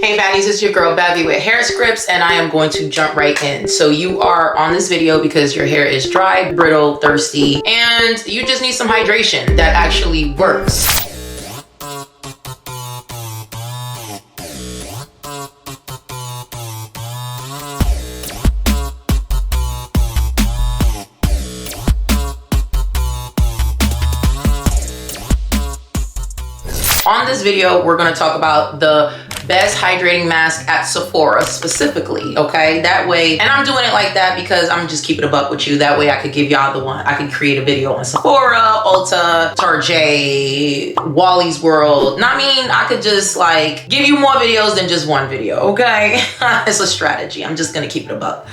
Hey baddies, it's your girl Baddie with Hairscripts, and I am going to jump right in. So you are on this video because your hair is dry, brittle, thirsty, and you just need some hydration that actually works. On this video, we're going to talk about the best hydrating mask at Sephora specifically, okay? That way, and I'm doing it like that because I'm just keeping a buck with you. That way I could give y'all the one. I could create a video on Sephora, Ulta, Tarjay, Wally's World. I mean, I could just like give you more videos than just one video, okay? It's a strategy. I'm just gonna keep it a buck.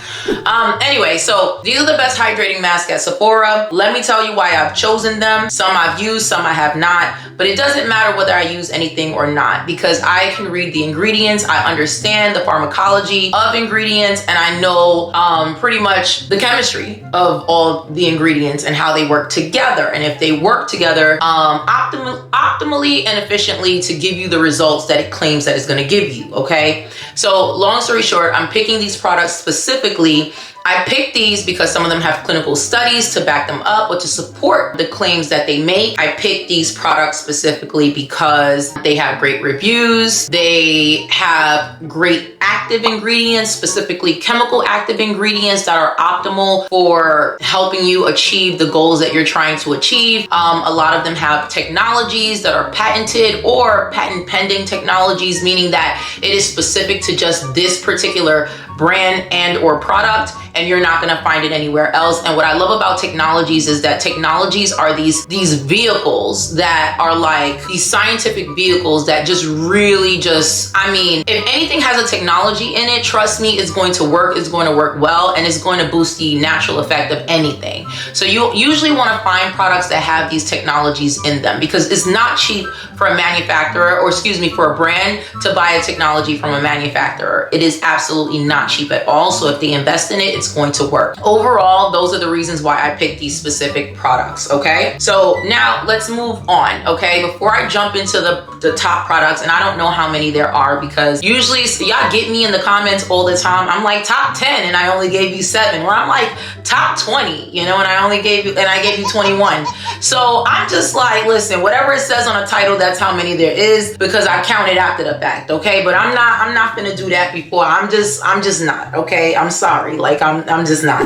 Anyway, so these are the best hydrating masks at Sephora. Let me tell you why I've chosen them. Some I've used, some I have not, but it doesn't matter whether I use anything or not because I can read the ingredients. I understand the pharmacology of ingredients, and I know pretty much the chemistry of all the ingredients and how they work together, and if they work together optimally and efficiently to give you the results that it claims that it's going to give you. Okay, so long story short, I'm picking these products specifically. I picked these because some of them have clinical studies to back them up or to support the claims that they make. I picked these products specifically because they have great reviews. They have great active ingredients, specifically chemical active ingredients that are optimal for helping you achieve the goals that you're trying to achieve. A lot of them have technologies that are patented or patent pending technologies, meaning that it is specific to just this particular brand and or product, and you're not going to find it anywhere else. And what I love about technologies is that technologies are these vehicles that are like these scientific vehicles that just really I mean, if anything has a technology in it, trust me, it's going to work. It's going to work well, and it's going to boost the natural effect of anything. So you usually want to find products that have these technologies in them because it's not cheap for a manufacturer, or excuse me, for a brand to buy a technology from a manufacturer. It is absolutely not cheap at all. So if they invest in it, it's going to work. Overall, those are the reasons why I picked these specific products. Okay, so now let's move on. Okay, before I jump into the top products, and I don't know how many there are because usually y'all get me in the comments all the time. I'm like top 10 and I only gave you 7, where I'm like top 20, you know, and I gave you 21. So I'm just like, listen, whatever it says on a title, that's how many there is because I counted after the fact. Okay, but I'm not gonna do that before. I'm just not. Okay, I'm sorry. Like I'm just not.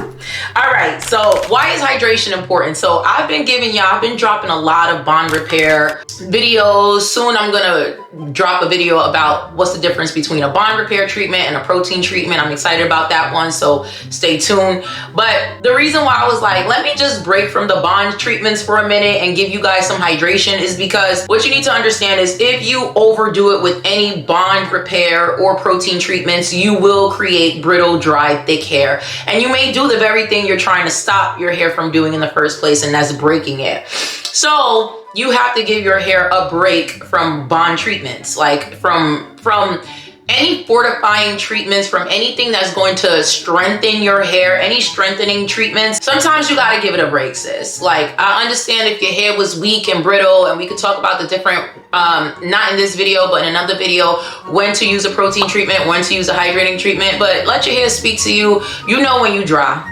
All right, so why is hydration important? So I've been dropping a lot of bond repair videos. Soon I'm gonna drop a video about what's the difference between a bond repair treatment and a protein treatment. I'm excited about that one, so stay tuned. But the reason why I was like, let me just break from the bond treatments for a minute and give you guys some hydration is because what you need to understand is if you overdo it with any bond repair or protein treatments, you will create brittle, dry, thick hair. And you may do the very thing you're trying to stop your hair from doing in the first place, and that's breaking it. So you have to give your hair a break from bond treatments, like from any fortifying treatments, from anything that's going to strengthen your hair, any strengthening treatments. Sometimes you got to give it a break, sis. Like, I understand if your hair was weak and brittle, and we could talk about the different, not in this video, but in another video, when to use a protein treatment, when to use a hydrating treatment, but let your hair speak to you. You know when you dry,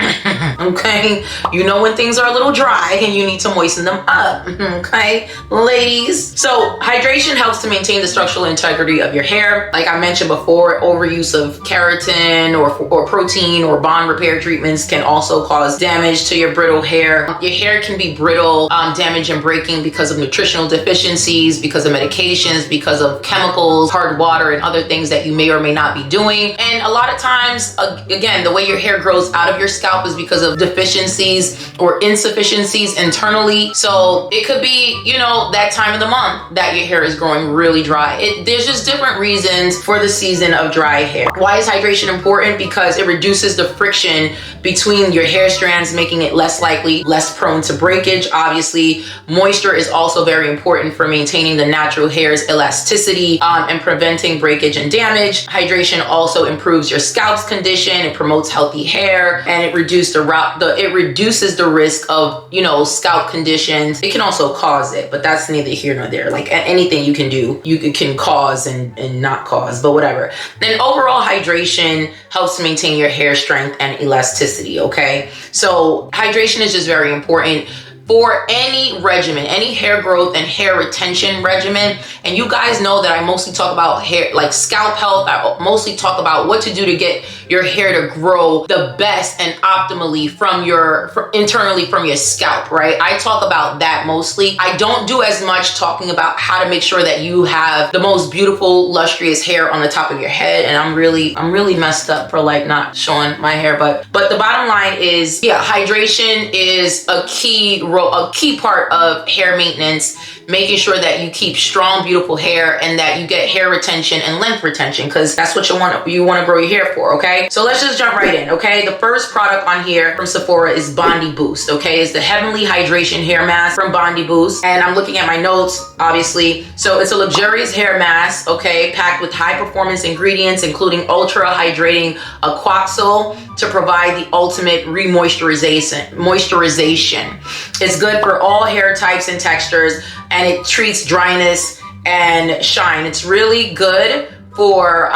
okay? You know when things are a little dry and you need to moisten them up, okay, ladies? So hydration helps to maintain the structural integrity of your hair. Like I mentioned before, overuse of keratin or protein or bond repair treatments can also cause damage to your brittle hair. Your hair can be brittle, damaged and breaking because of nutritional deficiencies, because of medications, because of chemicals, hard water, and other things that you may or may not be doing. And a lot of times, again, the way your hair grows out of your scalp is because of deficiencies or insufficiencies internally. So it could be, you know, that time of the month that your hair is growing really dry. There's just different reasons for the season of dry hair. Why is hydration important? Because it reduces the friction between your hair strands, making it less likely, less prone to breakage. Obviously, moisture is also very important for maintaining the natural hair's elasticity and preventing breakage and damage. Hydration also improves your scalp's condition. It promotes healthy hair, and it reduces the risk of, you know, scalp conditions. It can also cause it, but that's neither here nor there. Like anything you can do, you can cause and not cause, but whatever. whatever. Then overall hydration helps maintain your hair strength and elasticity, okay? So hydration is just very important for any regimen, any hair growth and hair retention regimen. And you guys know that I mostly talk about hair, like scalp health. I mostly talk about what to do to get your hair to grow the best and optimally internally from your scalp, right? I talk about that mostly. I don't do as much talking about how to make sure that you have the most beautiful, lustrous hair on the top of your head. And I'm really messed up for like not showing my hair, but the bottom line is, yeah, hydration is a key part of hair maintenance, making sure that you keep strong, beautiful hair and that you get hair retention and length retention, because that's what you want to grow your hair for, okay? So let's just jump right in, okay? The first product on here from Sephora is Bondi Boost, okay? It's the Heavenly Hydration Hair Mask from Bondi Boost. And I'm looking at my notes, obviously. So it's a luxurious hair mask, okay? Packed with high performance ingredients, including ultra hydrating aquaxyl to provide the ultimate moisturization. It's good for all hair types and textures, and it treats dryness and shine. It's really good for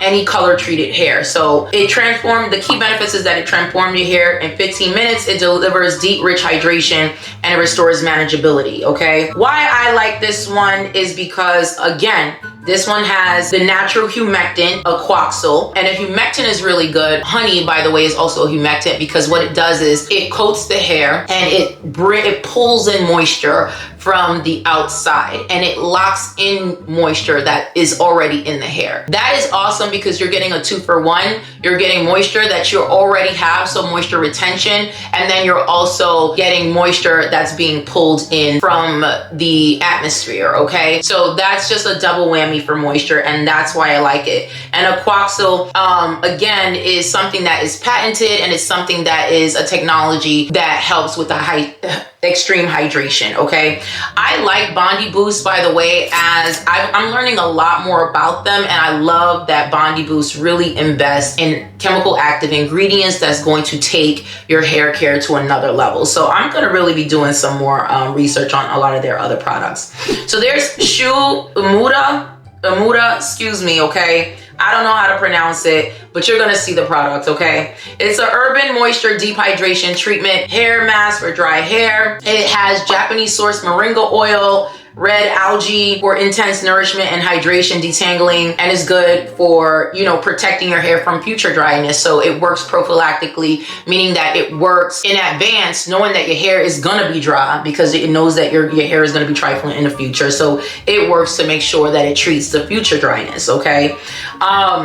any color treated hair. So the key benefits is that it transformed your hair in 15 minutes. It delivers deep, rich hydration and it restores manageability, okay? Why I like this one is because, again, this one has the natural humectant, aquaxyl, and a humectant is really good. Honey, by the way, is also a humectant because what it does is it coats the hair and it pulls in moisture from the outside and it locks in moisture that is already in the hair. That is awesome because you're getting a 2-for-1. You're getting moisture that you already have, so moisture retention, and then you're also getting moisture that's being pulled in from the atmosphere, okay? So that's just a double whammy for moisture, and that's why I like it. And aquaxyl, again, is something that is patented, and it's something that is a technology that helps with the extreme hydration, okay? I like Bondi Boost, by the way, as I'm learning a lot more about them, and I love that Bondi Boost really invests in chemical active ingredients that's going to take your hair care to another level. So I'm gonna really be doing some more research on a lot of their other products. So there's Shu Umuda, excuse me, okay? I don't know how to pronounce it, but you're gonna see the product, okay? It's an urban moisture deep hydration treatment hair mask for dry hair. It has Japanese sourced moringa oil, red algae for intense nourishment and hydration detangling, and is good for, protecting your hair from future dryness. So it works prophylactically, meaning that it works in advance, knowing that your hair is gonna be dry because it knows that your hair is gonna be trifling in the future. So it works to make sure that it treats the future dryness, okay?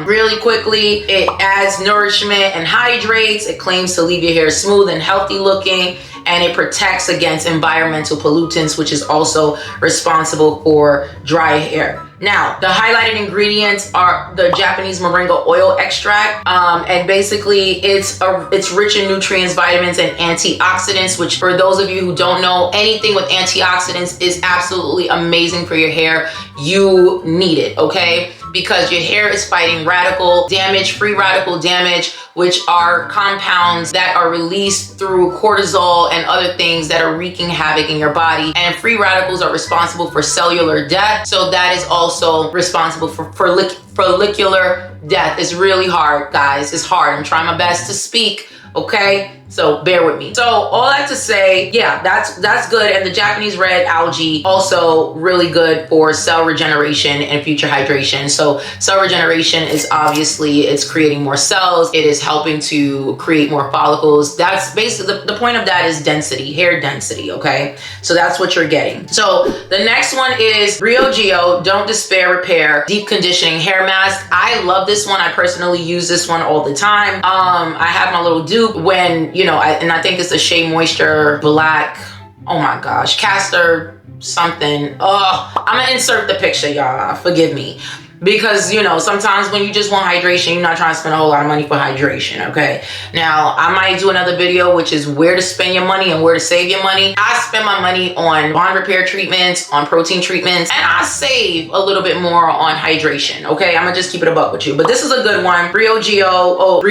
Really quickly, it adds nourishment and hydrates. It claims to leave your hair smooth and healthy looking, and it protects against environmental pollutants, which is also responsible for dry hair. Now, the highlighted ingredients are the Japanese moringa oil extract, and basically it's rich in nutrients, vitamins, and antioxidants, which for those of you who don't know, anything with antioxidants is absolutely amazing for your hair. You need it, okay? Because your hair is fighting free radical damage, which are compounds that are released through cortisol and other things that are wreaking havoc in your body. And free radicals are responsible for cellular death. So that is also responsible for follicular death. It's really hard, guys. It's hard. I'm trying my best to speak, okay? So bear with me. So all that to say, yeah, that's good. And the Japanese red algae also really good for cell regeneration and future hydration. So cell regeneration is obviously, it's creating more cells. It is helping to create more follicles. That's basically, the point of that is density, hair density, okay? So that's what you're getting. So the next one is Rio Gio Don't Despair Repair Deep Conditioning Hair Mask. I love this one. I personally use this one all the time. I have my little dupe when, and I think it's the Shea Moisture Black, oh my gosh, castor something. Oh, I'm gonna insert the picture, y'all, forgive me. Because, sometimes when you just want hydration, you're not trying to spend a whole lot of money for hydration, okay? Now, I might do another video, which is where to spend your money and where to save your money. I spend my money on bond repair treatments, on protein treatments, and I save a little bit more on hydration, okay? I'm gonna just keep it a buck with you. But this is a good one. Rio Gio,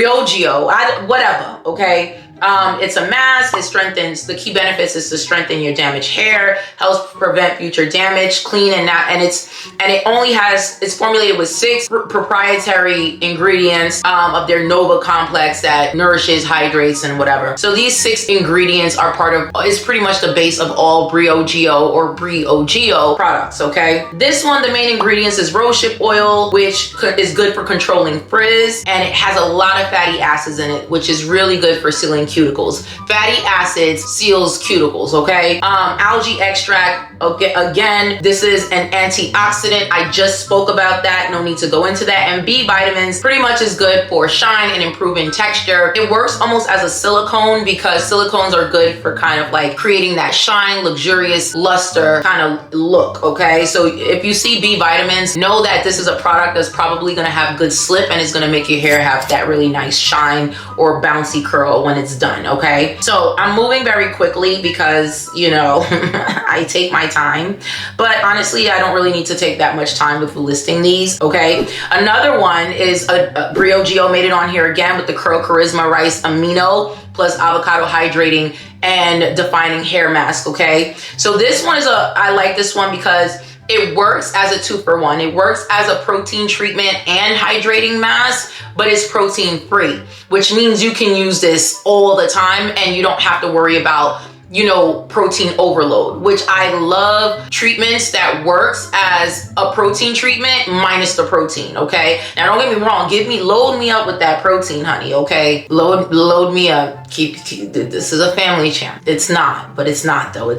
whatever, okay? It's a mask. It strengthens, the key benefits is to strengthen your damaged hair, helps prevent future damage, clean and it only has, it's formulated with 6 proprietary ingredients of their Nova complex that nourishes, hydrates, and whatever. So these 6 ingredients are part of, is pretty much the base of all Briogeo or Briogeo products, okay? This one, the main ingredients is rosehip oil, which is good for controlling frizz, and it has a lot of fatty acids in it, which is really good for sealing cuticles. Fatty acids seals cuticles, okay? Algae extract, okay, again, this is an antioxidant. I just spoke about that, no need to go into that. And B vitamins pretty much is good for shine and improving texture. It works almost as a silicone because silicones are good for kind of like creating that shine, luxurious luster kind of look, okay? So if you see B vitamins, know that this is a product that's probably gonna have good slip and it's gonna make your hair have that really nice shine or bouncy curl when it's done, okay? So I'm moving very quickly because, you know, I take my time, but honestly, I don't really need to take that much time with listing these, okay? Another one is a Briogeo, made it on here again with the Curl Charisma Rice Amino plus Avocado Hydrating and Defining Hair Mask, okay? So this one is I like this one because it works as a 2-for-1. It works as a protein treatment and hydrating mask, but it's protein free, which means you can use this all the time and you don't have to worry about, you know, protein overload, which I love treatments that works as a protein treatment minus the protein, okay? Now don't get me wrong, load me up with that protein, honey, okay? Load me up, keep this is a family channel. It's not, but it's not though,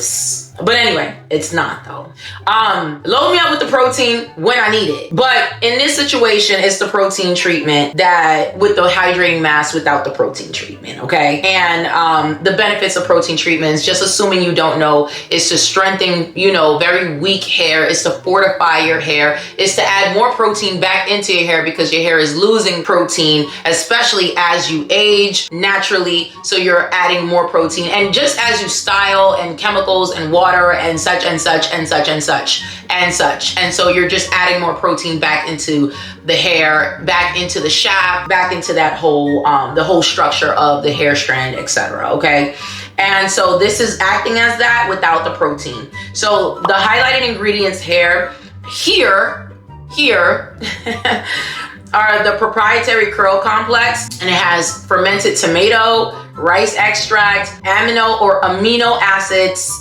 but anyway, it's not though. Load me up with the protein when I need it. But in this situation, it's the protein treatment that with the hydrating mask without the protein treatment, okay? And the benefits of protein treatments, just assuming you don't know, is to strengthen, you know, very weak hair, is to fortify your hair, is to add more protein back into your hair because your hair is losing protein, especially as you age naturally. So you're adding more protein. And just as you style and chemicals and water and such and such and such and such and such. And so you're just adding more protein back into the hair, back into the shaft, back into that whole, the whole structure of the hair strand, etc. Okay. And so this is acting as that without the protein. So the highlighted ingredients here are the proprietary curl complex, and it has fermented tomato, rice extract, amino acids,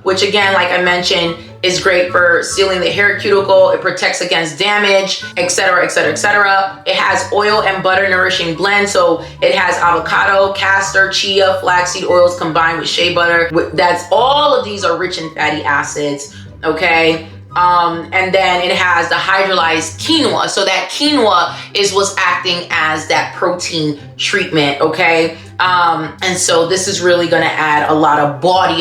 which again, like I mentioned, is great for sealing the hair cuticle. It protects against damage, etc., etc., etc. It has oil and butter nourishing blend. So it has avocado, castor, chia, flaxseed oils combined with shea butter. That's all of these are rich in fatty acids, okay? And then it has the hydrolyzed quinoa. So that quinoa is what's acting as that protein treatment, okay? And so this is really gonna add a lot of body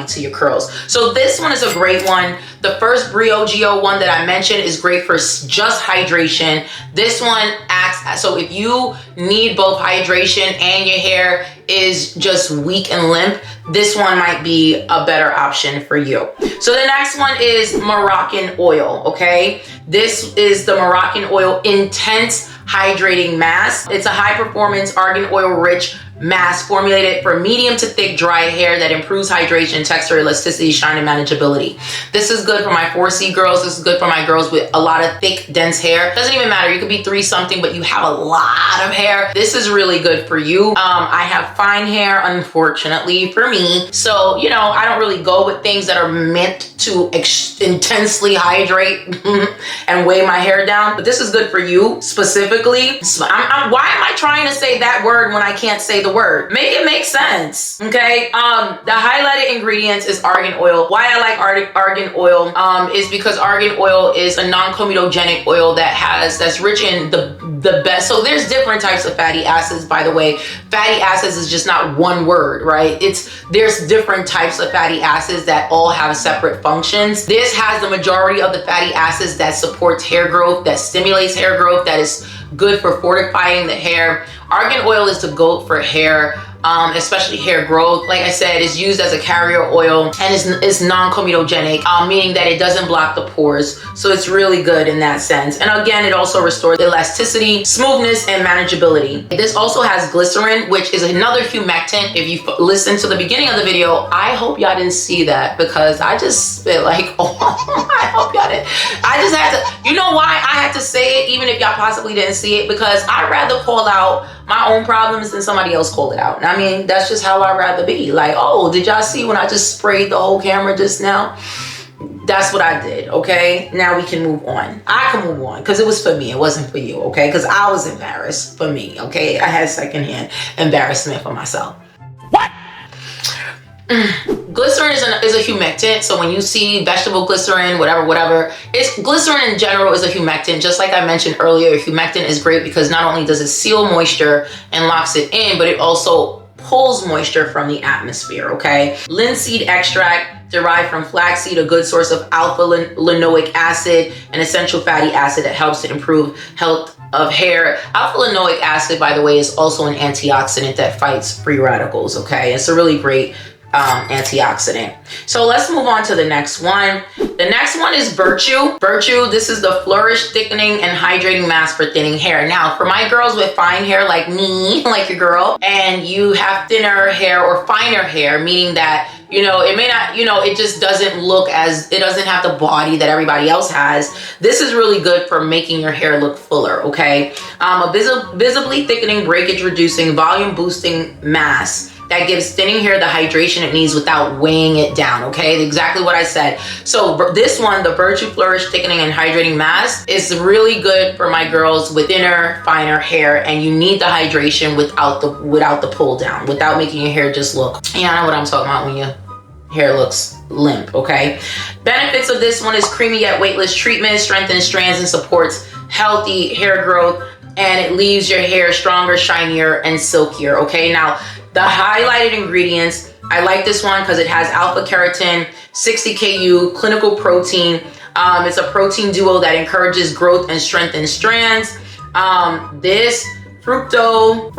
to your curls. So this one is a great one. The first Briogeo one that I mentioned is great for just hydration. This one acts, so if you need both hydration and your hair is just weak and limp, this one might be a better option for you. So the next one is Moroccan oil, okay? This is the Moroccan oil intense hydrating mask. It's a high performance argan oil rich mask formulated for medium to thick dry hair that improves hydration, texture, elasticity, shine, and manageability. This is good for my 4C girls. This is good for my girls with a lot of thick, dense hair. Doesn't even matter. You could be 3 something, but you have a lot of hair. This is really good for you. I have fine hair, unfortunately, for me. So, you know, I don't really go with things that are meant to intensely hydrate and weigh my hair down. But this is good for you specifically. Why am I trying to say that word when I can't say the word? Make it make sense, okay? The highlighted ingredients is argan oil. Why I like argan oil is because argan oil is a non-comedogenic oil that's rich in the best. So there's different types of fatty acids, by the way. Fatty acids is just not one word, right? There's different types of fatty acids that all have separate functions. This has the majority of the fatty acids that supports hair growth, that stimulates hair growth, that is good for fortifying the hair. Argan oil is the GOAT for hair especially hair growth. Like I said, it's used as a carrier oil and it's non-comedogenic, meaning that it doesn't block the pores. So it's really good in that sense. And again, it also restores elasticity, smoothness, and manageability. This also has glycerin, which is another humectant. If you listen to the beginning of the video, I hope y'all didn't see that because I just spit like, oh, I hope y'all didn't. I just had to, you know why I had to say it, even if y'all possibly didn't see it? Because I'd rather call out my own problems than somebody else call it out. I mean, that's just how I'd rather be. Like, oh, did y'all see when I just sprayed the whole camera just now? That's what I did, okay? Now we can move on. I can move on because it was for me. It wasn't for you, okay? Because I was embarrassed for me, okay? I had secondhand embarrassment for myself. What? Glycerin is a humectant. So when you see vegetable glycerin, whatever, glycerin in general is a humectant. Just like I mentioned earlier, humectant is great because not only does it seal moisture and locks it in, but it also pulls moisture from the atmosphere, okay? Linseed extract derived from flaxseed, a good source of alpha-linoleic acid, an essential fatty acid that helps to improve health of hair. Alpha-linoleic acid, by the way, is also an antioxidant that fights free radicals, okay? It's a really great antioxidant. So let's move on to the next one. The next one is Virtue. Virtue, this is the Flourish Thickening and Hydrating Mask for thinning hair. Now, for my girls with fine hair like me, like your girl, and you have thinner hair or finer hair, meaning that, you know, it may not, you know, it just doesn't look as, it doesn't have the body that everybody else has. This is really good for making your hair look fuller, okay? A visibly thickening, breakage reducing, volume boosting mask that gives thinning hair the hydration it needs without weighing it down, okay? Exactly what I said. So this one, the Virtue Flourish Thickening and Hydrating Mask, is really good for my girls with thinner, finer hair, and you need the hydration without the pull down, without making your hair just look, yeah, I know what I'm talking about when your hair looks limp, okay? Benefits of this one is creamy yet weightless treatment, strengthens strands and supports healthy hair growth, and it leaves your hair stronger, shinier, and silkier, okay? Now, the highlighted ingredients, I like this one because it has alpha keratin, 60 KU, clinical protein. It's a protein duo that encourages growth and strengthens strands. This fructo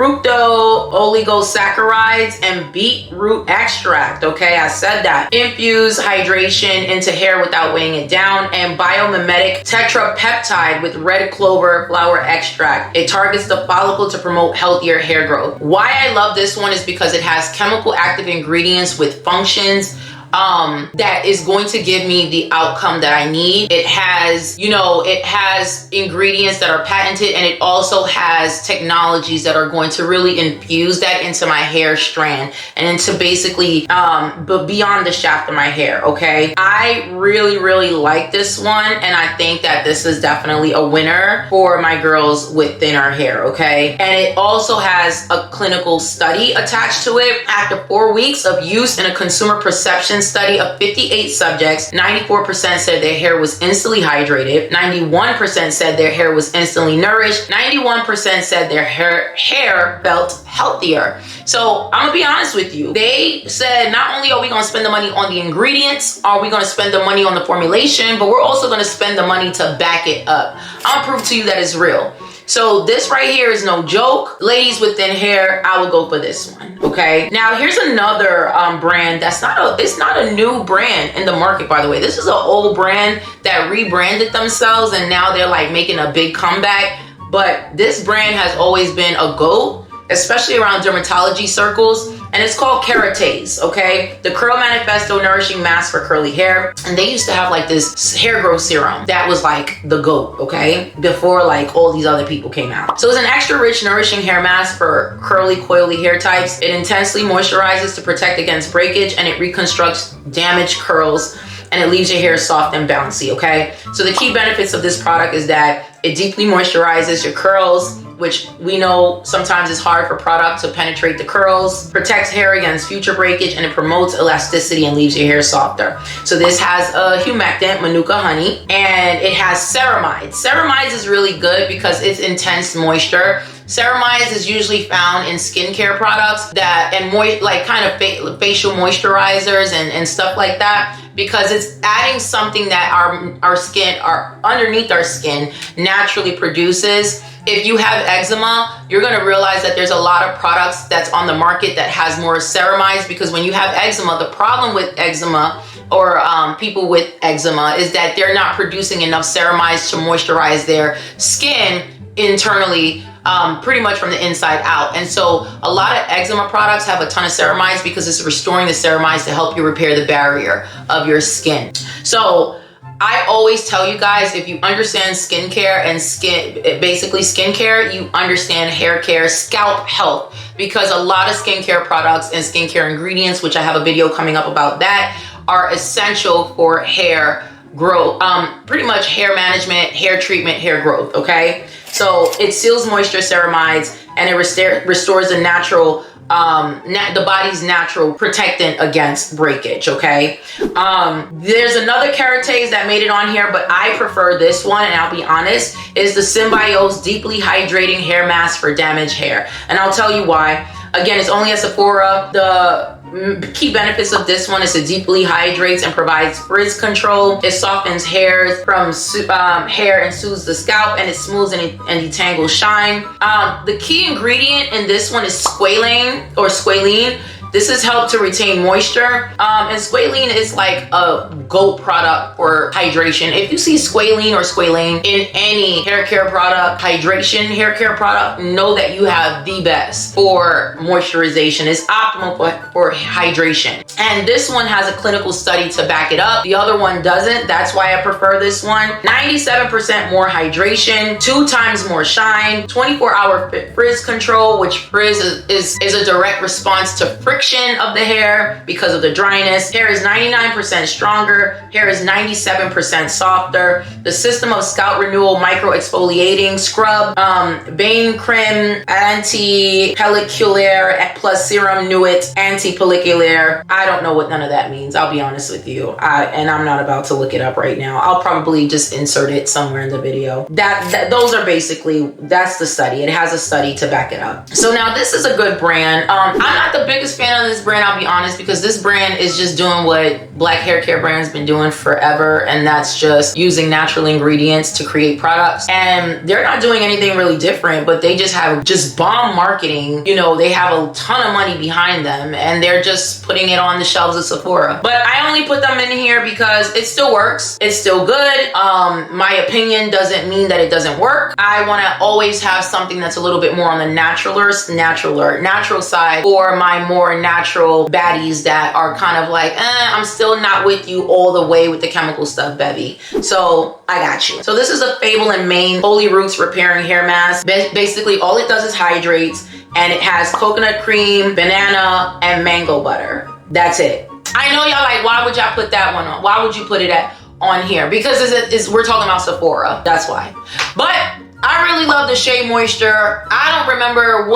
oligosaccharides and beetroot extract, okay, I said that. Infuse hydration into hair without weighing it down, and biomimetic tetrapeptide with red clover flower extract. It targets the follicle to promote healthier hair growth. Why I love this one is because it has chemical active ingredients with functions that is going to give me the outcome that I need. It has, you know, it has ingredients that are patented, and it also has technologies that are going to really infuse that into my hair strand and into basically but beyond the shaft of my hair, okay? I really like this one, and I think that this is definitely a winner for my girls with thinner hair, okay? And it also has a clinical study attached to it. After 4 weeks of use in a consumer perception study of 58 subjects, 94% said their hair was instantly hydrated, 91% said their hair was instantly nourished, 91% said their hair felt healthier. So I'm gonna be honest with you. They said not only are we gonna spend the money on the ingredients, are we gonna spend the money on the formulation, but we're also gonna spend the money to back it up. I'll prove to you that it's real. So this right here is no joke. Ladies with thin hair, I would go for this one, okay? Now here's another brand that's it's not a new brand in the market, by the way. This is an old brand that rebranded themselves, and now they're like making a big comeback. But this brand has always been a GOAT, especially around dermatology circles, and it's called Keratase, okay? The Curl Manifesto Nourishing Mask for Curly Hair. And they used to have like this hair growth serum that was like the GOAT, okay? Before like all these other people came out. So it's an extra rich, nourishing hair mask for curly, coily hair types. It intensely moisturizes to protect against breakage, and it reconstructs damaged curls, and it leaves your hair soft and bouncy, okay? So the key benefits of this product is that it deeply moisturizes your curls, which we know sometimes it's hard for product to penetrate the curls, protects hair against future breakage, and it promotes elasticity and leaves your hair softer. So this has a humectant, Manuka honey, and it has ceramides. Ceramides is really good because it's intense moisture. Ceramides is usually found in skincare products that, and like kind of facial moisturizers and stuff like that, because it's adding something that our skin, underneath our skin naturally produces. If you have eczema, you're going to realize that there's a lot of products that's on the market that has more ceramides, because when you have eczema, the problem with eczema or people with eczema is that they're not producing enough ceramides to moisturize their skin internally, pretty much from the inside out. And so a lot of eczema products have a ton of ceramides because it's restoring the ceramides to help you repair the barrier of your skin. So I always tell you guys, if you understand skincare and basically skincare, you understand hair care, scalp health, because a lot of skincare products and skincare ingredients, which I have a video coming up about that, are essential for hair growth, pretty much hair management, hair treatment, hair growth, okay? So it seals moisture, ceramides, and it restores the natural, the body's natural protectant against breakage, okay? There's another keratase that made it on here, but I prefer this one, and I'll be honest, is the Symbiosis Deeply Hydrating Hair Mask for Damaged Hair. And I'll tell you why. Again, it's only at Sephora. The key benefits of this one is it deeply hydrates and provides frizz control. It softens hair from hair and soothes the scalp, and it smooths and detangles shine. The key ingredient in this one is squalene. This has helped to retain moisture. And squalene is like a GOAT product for hydration. If you see squalene or squalane in any hair care product, hydration hair care product, know that you have the best for moisturization. It's optimal for hydration. And this one has a clinical study to back it up. The other one doesn't. That's why I prefer this one. 97% more hydration, 2 times more shine, 24-hour frizz control, which frizz is a direct response to friction of the hair because of the dryness. Hair is 99% stronger. Hair is 97% softer. The system of scalp renewal micro exfoliating scrub, Bane Creme anti-pellicular plus serum Nuit anti-pellicular. I don't know what none of that means. I'll be honest with you. And I'm not about to look it up right now. I'll probably just insert it somewhere in the video. Those are basically, that's the study. It has a study to back it up. So now this is a good brand. I'm not the biggest fan of this brand, I'll be honest, because this brand is just doing what black hair care brands been doing forever, and that's just using natural ingredients to create products. And they're not doing anything really different, but they just have bomb marketing. You know, they have a ton of money behind them, and they're just putting it on the shelves of Sephora. But I only put them in here because it still works. It's still good. My opinion doesn't mean that it doesn't work. I want to always have something that's a little bit more on the natural side for my more natural baddies that are kind of like, I'm still not with you all the way with the chemical stuff, Bevy. So I got you. So this is a Fable and Mane Holy Roots Repairing Hair Mask. Basically, all it does is hydrates, and it has coconut cream, banana, and mango butter. That's it. I know y'all like, why would y'all put that one on? Why would you put it on here? Because we're talking about Sephora. That's why. But I really love the Shea Moisture. I don't remember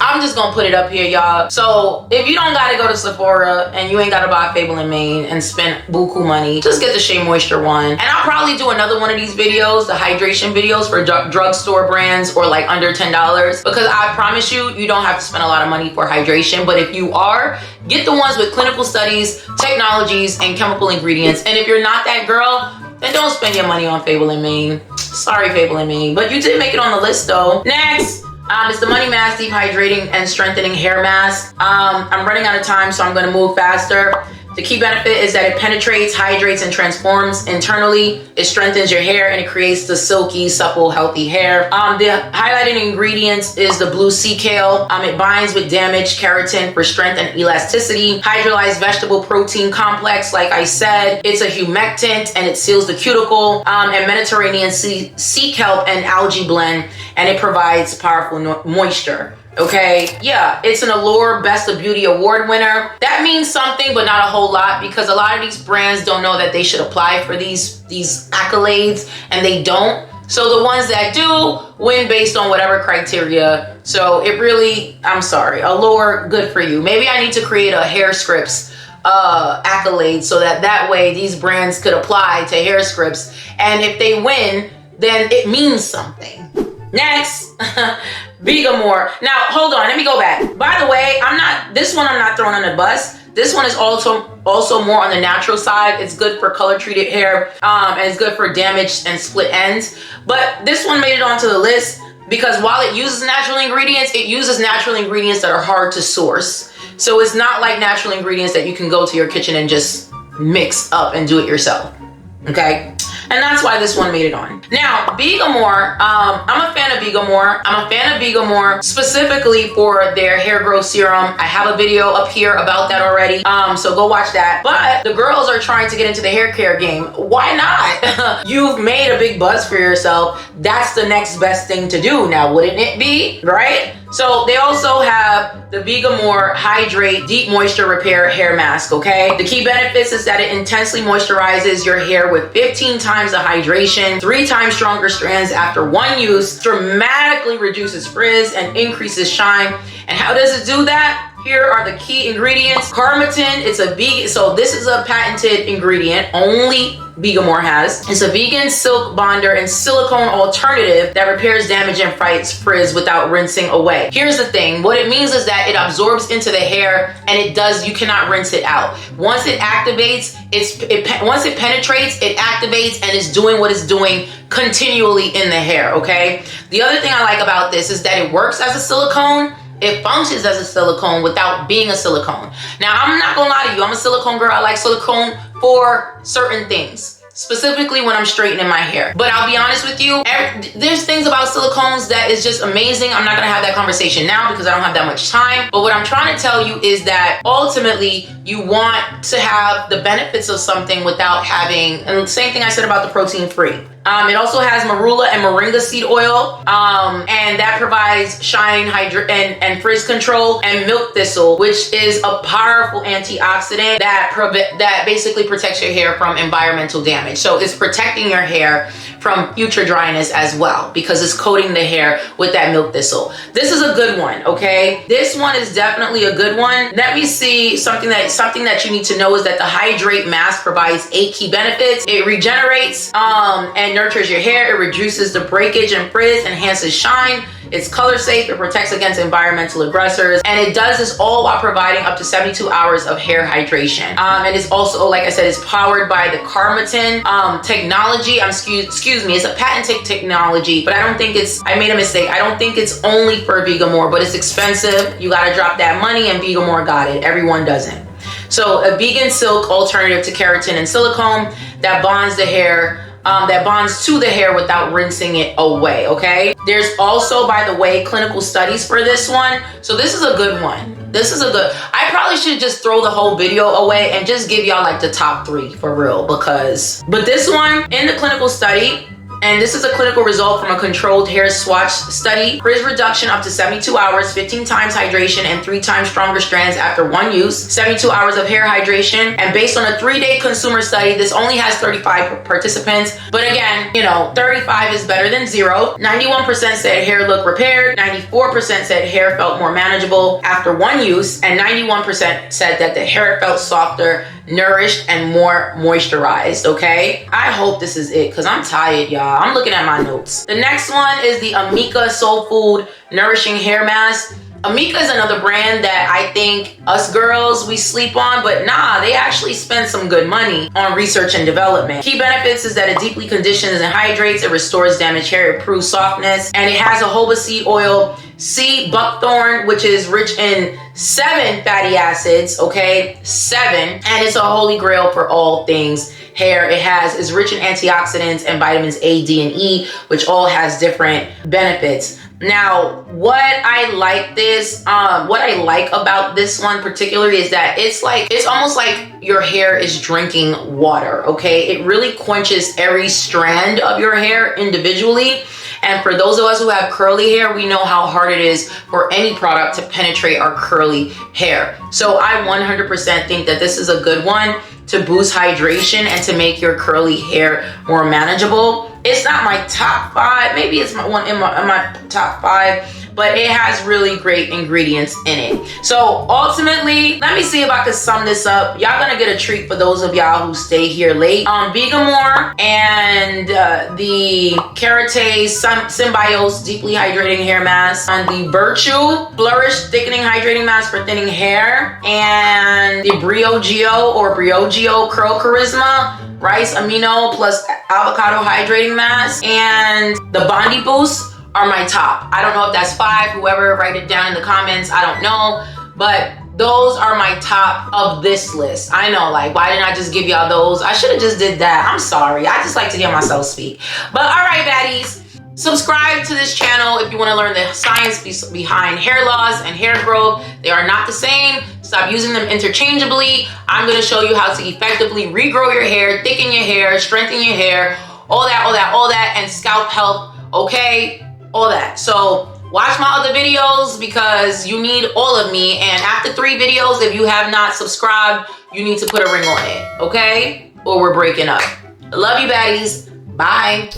I'm just gonna put it up here, y'all. So if you don't gotta go to Sephora and you ain't gotta buy Fable and Mane and spend buku money, just get the Shea Moisture one. And I'll probably do another one of these videos, the hydration videos for drugstore brands or like under $10, because I promise you, you don't have to spend a lot of money for hydration. But if you are, get the ones with clinical studies, technologies, and chemical ingredients. And if you're not that girl, then don't spend your money on Fable and Mane. Sorry, Fable and Mane, but you did make it on the list though. Next, it's the Money Mask Deep Hydrating and Strengthening Hair Mask. I'm running out of time, so I'm gonna move faster. The key benefit is that it penetrates, hydrates, and transforms internally. It strengthens your hair, and it creates the silky, supple, healthy hair. The highlighted ingredients is the blue sea kale. It binds with damaged keratin for strength and elasticity. Hydrolyzed vegetable protein complex, like I said. It's a humectant, and it seals the cuticle. And Mediterranean sea kelp and algae blend, and it provides powerful moisture. Okay, yeah, it's an Allure Best of Beauty Award winner. That means something, but not a whole lot, because a lot of these brands don't know that they should apply for these accolades, and they don't. So the ones that do win based on whatever criteria. So it really, I'm sorry, Allure, good for you. Maybe I need to create a Hairscripts accolade so that way these brands could apply to Hairscripts, and if they win, then it means something. Next, Vegamore. Now, hold on, let me go back. By the way, this one I'm not throwing on the bus. This one is also more on the natural side. It's good for color treated hair, and it's good for damaged and split ends. But this one made it onto the list because while it uses natural ingredients, it uses natural ingredients that are hard to source. So it's not like natural ingredients that you can go to your kitchen and just mix up and do it yourself. Okay? And that's why this one made it on. Now, Vegamour, I'm a fan of Vegamour. I'm a fan of Vegamour specifically for their hair growth serum. I have a video up here about that already, so go watch that. But the girls are trying to get into the hair care game. Why not? You've made a big buzz for yourself. That's the next best thing to do now, wouldn't it be? Right? So they also have the Vegamour Hydrate Deep Moisture Repair Hair Mask, okay? The key benefits is that it intensely moisturizes your hair with 15 times the hydration, 3 times stronger strands after one use, dramatically reduces frizz and increases shine. And how does it do that? Here are the key ingredients. Carmitin, it's a vegan, so this is a patented ingredient, only Vegamour has. It's a vegan silk bonder and silicone alternative that repairs damage and fights frizz without rinsing away. Here's the thing, what it means is that it absorbs into the hair and you cannot rinse it out. Once it activates, once it penetrates, it activates and is doing what it's doing continually in the hair, okay? The other thing I like about this is that it works as a silicone. It functions as a silicone without being a silicone. Now, I'm not gonna lie to you, I'm a silicone girl. I like silicone for certain things, specifically when I'm straightening my hair. But I'll be honest with you, there's things about silicones that is just amazing. I'm not gonna have that conversation now because I don't have that much time. But what I'm trying to tell you is that ultimately you want to have the benefits of something without having, and the same thing I said about the protein free. It also has marula and moringa seed oil, and that provides shine, and frizz control, and milk thistle, which is a powerful antioxidant that basically protects your hair from environmental damage. So it's protecting your hair from future dryness as well because it's coating the hair with that milk thistle. This is a good one, okay? This one is definitely a good one. Let me see something that you need to know is that the Hydrate mask provides 8 key benefits. It regenerates and nurtures your hair. It reduces the breakage and frizz, enhances shine. It's color safe. It protects against environmental aggressors. And it does this all while providing up to 72 hours of hair hydration. And it's also, like I said, it's powered by the Carmitin technology. Excuse me, it's a patented technology, but I don't think I made a mistake. I don't think it's only for Vegamour, but it's expensive. You gotta drop that money and Vegamour got it. Everyone doesn't. So a vegan silk alternative to keratin and silicone that bonds the hair, that bonds to the hair without rinsing it away, okay? There's also, by the way, clinical studies for this one. So this is a good one. I probably should just throw the whole video away and just give y'all like the top 3 for real but this one in the clinical study, and this is a clinical result from a controlled hair swatch study. Frizz reduction up to 72 hours, 15 times hydration, and 3 times stronger strands after one use. 72 hours of hair hydration. And based on a 3-day consumer study, this only has 35 participants. But again, 35 is better than 0. 91% said hair looked repaired. 94% said hair felt more manageable after one use. And 91% said that the hair felt softer, nourished, and more moisturized, okay? I hope this is it because I'm tired, y'all. I'm looking at my notes. The next one is the Amika Soul Food Nourishing Hair Mask. Amika is another brand that I think us girls, we sleep on, but nah, they actually spend some good money on research and development. Key benefits is that it deeply conditions and hydrates, it restores damaged hair, it improves softness, and it has jojoba seed oil, sea buckthorn, which is rich in 7 fatty acids, okay? 7, and it's a holy grail for all things hair. It's rich in antioxidants and vitamins A, D, and E, which all has different benefits. Now, what I like about this one particularly is that it's almost like your hair is drinking water, okay? It really quenches every strand of your hair individually. And for those of us who have curly hair, we know how hard it is for any product to penetrate our curly hair. So I 100% think that this is a good one to boost hydration and to make your curly hair more manageable. It's not my top 5, maybe it's my one in my top 5, but it has really great ingredients in it. So ultimately, let me see if I can sum this up. Y'all gonna get a treat for those of y'all who stay here late. Vegamore and the Karate Symbiose Deeply Hydrating Hair Mask, on the Virtue Flourish Thickening Hydrating Mask for thinning hair, and the Briogeo Curl Charisma Rice Amino plus Avocado Hydrating Mask, and the Bondi Boost are my top. I don't know if that's 5. Whoever, write it down in the comments. I don't know, but those are my top of this list. I know, like, why didn't I just give y'all those? I should have just did that. I'm sorry. I just like to hear myself speak. But all right, baddies, subscribe to this channel if you want to learn the science behind hair loss and hair growth. They are not the same. Stop using them interchangeably. I'm going to show you how to effectively regrow your hair, thicken your hair, strengthen your hair, all that, and scalp health, okay? All that. So watch my other videos because you need all of me. And after 3 videos, if you have not subscribed, you need to put a ring on it, okay? Or we're breaking up. I love you, baddies. Bye.